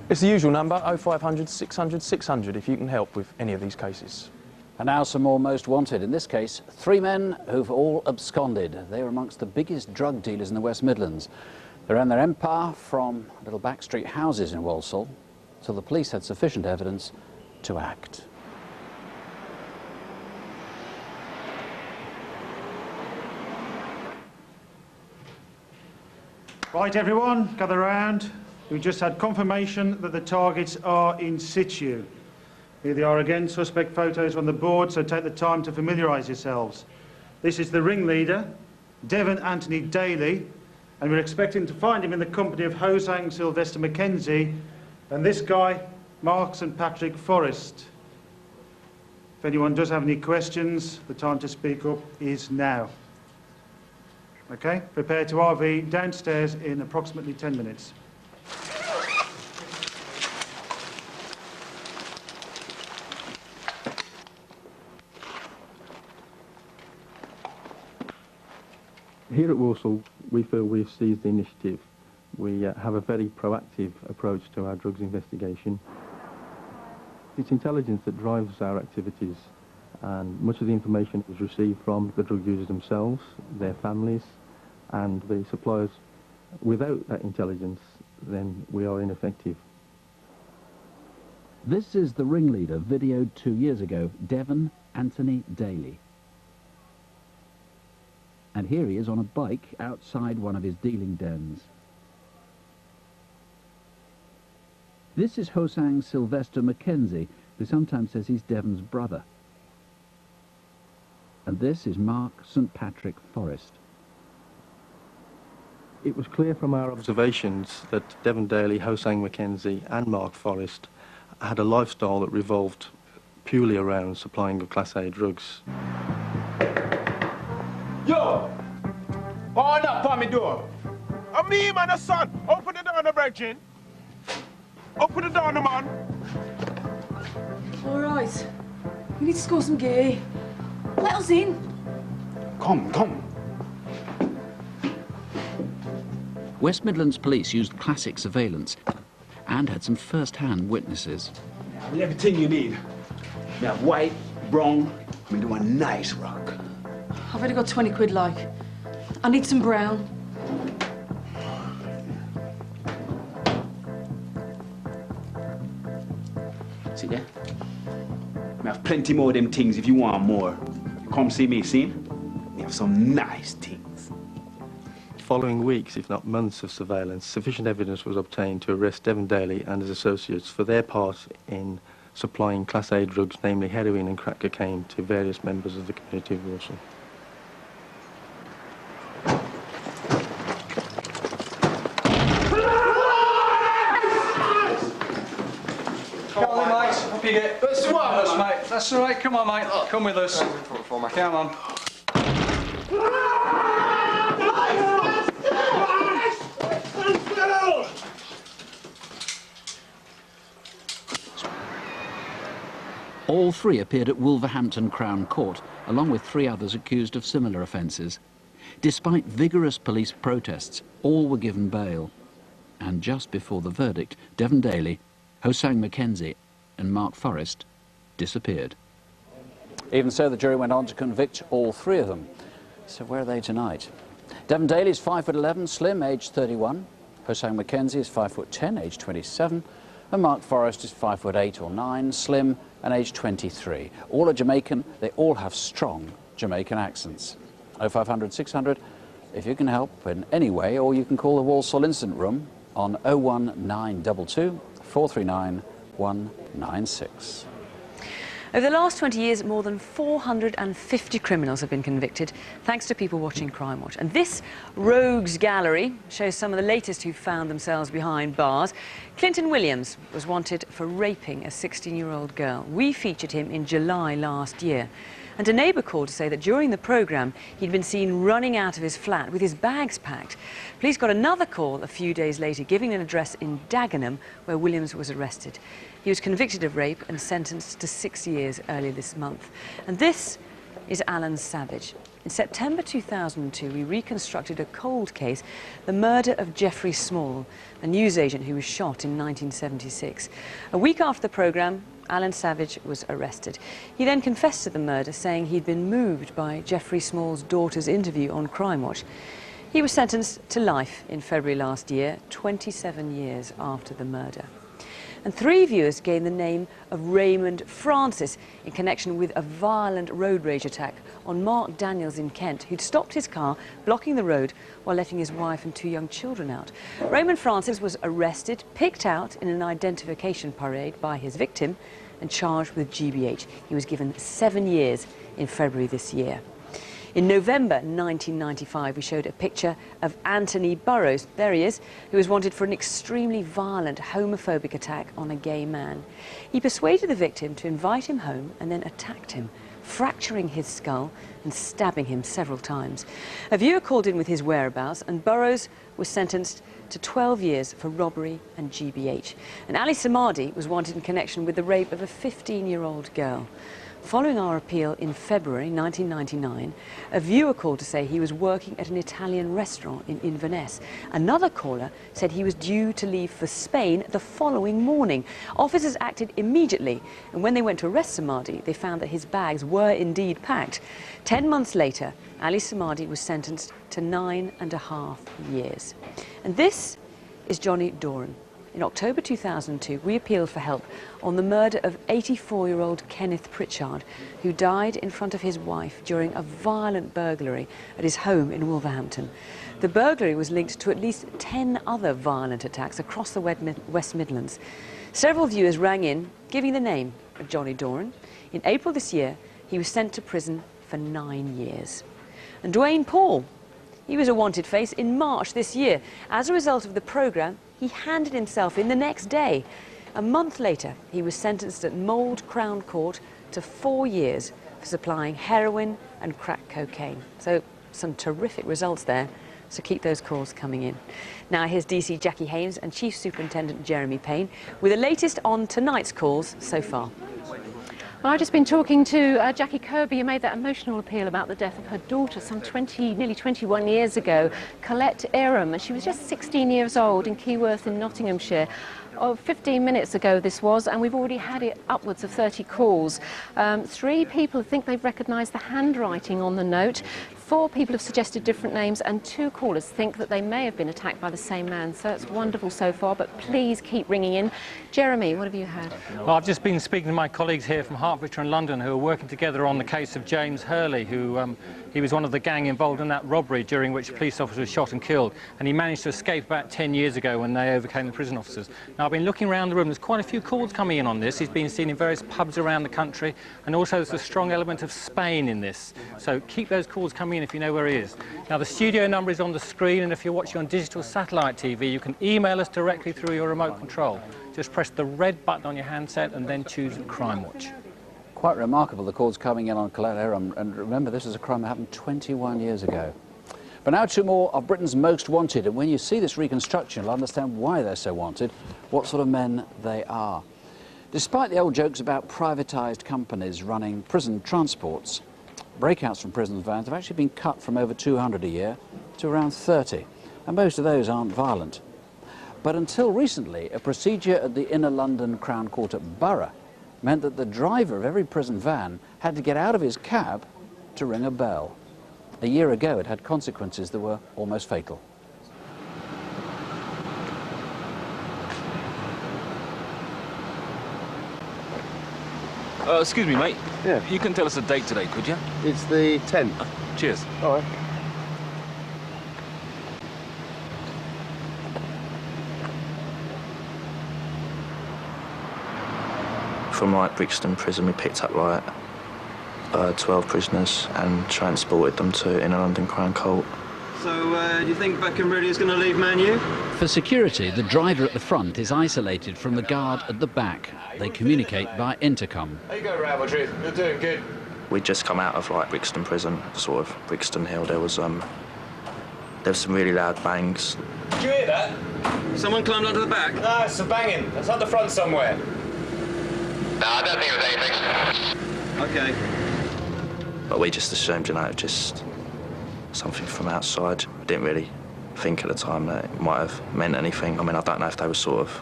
It's the usual number, 0500 600 600, if you can help with any of these cases. And now some more most wanted. In this case, 3 men who've all absconded. They are amongst the biggest drug dealers in the West Midlands. They ran their empire from little backstreet houses in Walsall till the police had sufficient evidence to act. Right, everyone, gather round. We've just had confirmation that the targets are in situ. Here they are again, suspect photos on the board, so take the time to familiarise yourselves. This is the ringleader, Devon Anthony Daly, and we're expecting to find him in the company of Hosang Sylvester Mackenzie and this guy, Mark St Patrick Forrest. If anyone does have any questions, the time to speak up is now. OK, prepare to RV downstairs in approximately 10 minutes. Here at Walsall, we feel we've seized the initiative. We have a very proactive approach to our drugs investigation. It's intelligence that drives our activities, and much of the information was received from the drug users themselves, their families, and the suppliers. Without that intelligence, then we are ineffective. This is the ringleader videoed 2 years ago, Devon Anthony Daly. And here he is on a bike outside one of his dealing dens. This is Hosang Sylvester Mackenzie, who sometimes says he's Devon's brother. And this is Mark St Patrick Forrest. It was clear from our observations that Devon Daly, Hosang Mackenzie and Mark Forrest had a lifestyle that revolved purely around supplying of Class A drugs. Yo! Oh, knock on me door. Me, man, the son. Open the door, the virgin. Open the door, the man. All right. We need to score some gear. Let us in. Come, come. West Midlands Police used classic surveillance and had some first-hand witnesses. Everything you need. We have white, brown, we do a nice rock. I've already got 20 quid, like. I need some brown. See there? We have plenty more of them things if you want more. You come see me, see? We have some nice things. Following weeks, if not months of surveillance, sufficient evidence was obtained to arrest Devon Daly and his associates for their part in supplying Class A drugs, namely heroin and crack cocaine, to various members of the community of Walsall. Come on, mate. Up you get. That's the one, mate. That's all right. Come on, mate. Come with us. Come on. All 3 appeared at Wolverhampton Crown Court, along with 3 others accused of similar offences. Despite vigorous police protests, all were given bail. And just before the verdict, Devon Daly, Hosang Mackenzie and Mark Forrest disappeared. Even so, the jury went on to convict all 3 of them. So where are they tonight? Devon Daly is 5'11", slim, aged 31. Hosang Mackenzie is 5'10", aged 27. And Mark Forrest is 5'8" or 9, slim and aged 23. All are Jamaican. They all have strong Jamaican accents. 0500 600 if you can help in any way, or you can call the Walsall Incident Room on 01922 439 196. Over the last 20 years, more than 450 criminals have been convicted, thanks to people watching Crimewatch. And this rogues gallery shows some of the latest who found themselves behind bars. Clinton Williams was wanted for raping a 16-year-old girl. We featured him in July last year. And a neighbour called to say that during the programme, he'd been seen running out of his flat with his bags packed. Police got another call a few days later, giving an address in Dagenham, where Williams was arrested. He was convicted of rape and sentenced to 6 years earlier this month. And this is Alan Savage. In September 2002, we reconstructed a cold case, the murder of Jeffrey Small, a newsagent who was shot in 1976. A week after the programme, Alan Savage was arrested. He then confessed to the murder, saying he'd been moved by Jeffrey Small's daughter's interview on Crimewatch. He was sentenced to life in February last year, 27 years after the murder. And 3 viewers gained the name of Raymond Francis in connection with a violent road rage attack on Mark Daniels in Kent, who'd stopped his car, blocking the road while letting his wife and 2 young children out. Raymond Francis was arrested, picked out in an identification parade by his victim and charged with GBH. He was given 7 years in February this year. In November 1995, we showed a picture of Anthony Burrows, there he is, who was wanted for an extremely violent homophobic attack on a gay man. He persuaded the victim to invite him home and then attacked him, fracturing his skull and stabbing him several times. A viewer called in with his whereabouts, and Burrows was sentenced to 12 years for robbery and GBH. And Ali Samadi was wanted in connection with the rape of a 15-year-old girl. Following our appeal in February 1999, a viewer called to say he was working at an Italian restaurant in Inverness. Another caller said he was due to leave for Spain the following morning. Officers acted immediately, and when they went to arrest Samadi, they found that his bags were indeed packed. 10 months later, Ali Samadi was sentenced to 9.5 years. And this is Johnny Doran. In October 2002, we appealed for help on the murder of 84-year-old Kenneth Pritchard, who died in front of his wife during a violent burglary at his home in Wolverhampton. The burglary was linked to at least 10 other violent attacks across the West Midlands. Several viewers rang in, giving the name of Johnny Doran. In April this year, he was sent to prison for 9 years. And Dwayne Paul, he was a wanted face in March this year. As a result of the programme, he handed himself in the next day. A month later, he was sentenced at Mould Crown Court to 4 years for supplying heroin and crack cocaine. So some terrific results there, so keep those calls coming in. Now here's DC Jackie Haynes and Chief Superintendent Jeremy Payne with the latest on tonight's calls so far. Well, I've just been talking to Jackie Kirby, who made that emotional appeal about the death of her daughter some nearly 21 years ago, Colette Aram, and she was just 16 years old in Keyworth in Nottinghamshire. 15 minutes ago this was, and we've already had upwards of 30 calls. 3 people think they've recognised the handwriting on the note. 4 people have suggested different names, and 2 callers think that they may have been attacked by the same man. So it's wonderful so far, but please keep ringing in. Jeremy, what have you had? Well, I've just been speaking to my colleagues here from Hertfordshire and London who are working together on the case of James Hurley, who he was one of the gang involved in that robbery during which a police officer was shot and killed, and he managed to escape about 10 years ago when they overcame the prison officers. Now, I've been looking around the room. There's quite a few calls coming in on this. He's been seen in various pubs around the country, and also there's a strong element of Spain in this. So keep those calls coming in if you know where he is. Now, the studio number is on the screen, and if you're watching on digital satellite TV, you can email us directly through your remote control. Just press the red button on your handset and then choose Crimewatch. Quite remarkable, the calls coming in on Colette Aram, and remember, this is a crime that happened 21 years ago. But now 2 more of Britain's most wanted, and when you see this reconstruction, you'll understand why they're so wanted, what sort of men they are. Despite the old jokes about privatised companies running prison transports, breakouts from prison vans have actually been cut from over 200 a year to around 30, and most of those aren't violent. But until recently, a procedure at the Inner London Crown Court at Borough meant that the driver of every prison van had to get out of his cab to ring a bell. A year ago, it had consequences that were almost fatal. Excuse me, mate. Yeah. You can tell us the date today, could you? It's the 10th. Cheers. All right. From Brixton prison, we picked up 12 prisoners and transported them to Inner London Crown Court. So, do you think Beckham really is going to leave Man U? For security, the driver at the front is isolated from the guard at the back. They communicate by intercom. How you going, Rabbit? You're doing good. We'd just come out of Brixton prison, sort of Brixton Hill. There was some really loud bangs. Did you hear that? Someone climbed onto the back? No, it's some banging. It's at the front somewhere. No, I don't think it was anything. Okay. But we just assumed, just something from outside. I didn't really think at the time that it might have meant anything. I mean, I don't know if they were sort of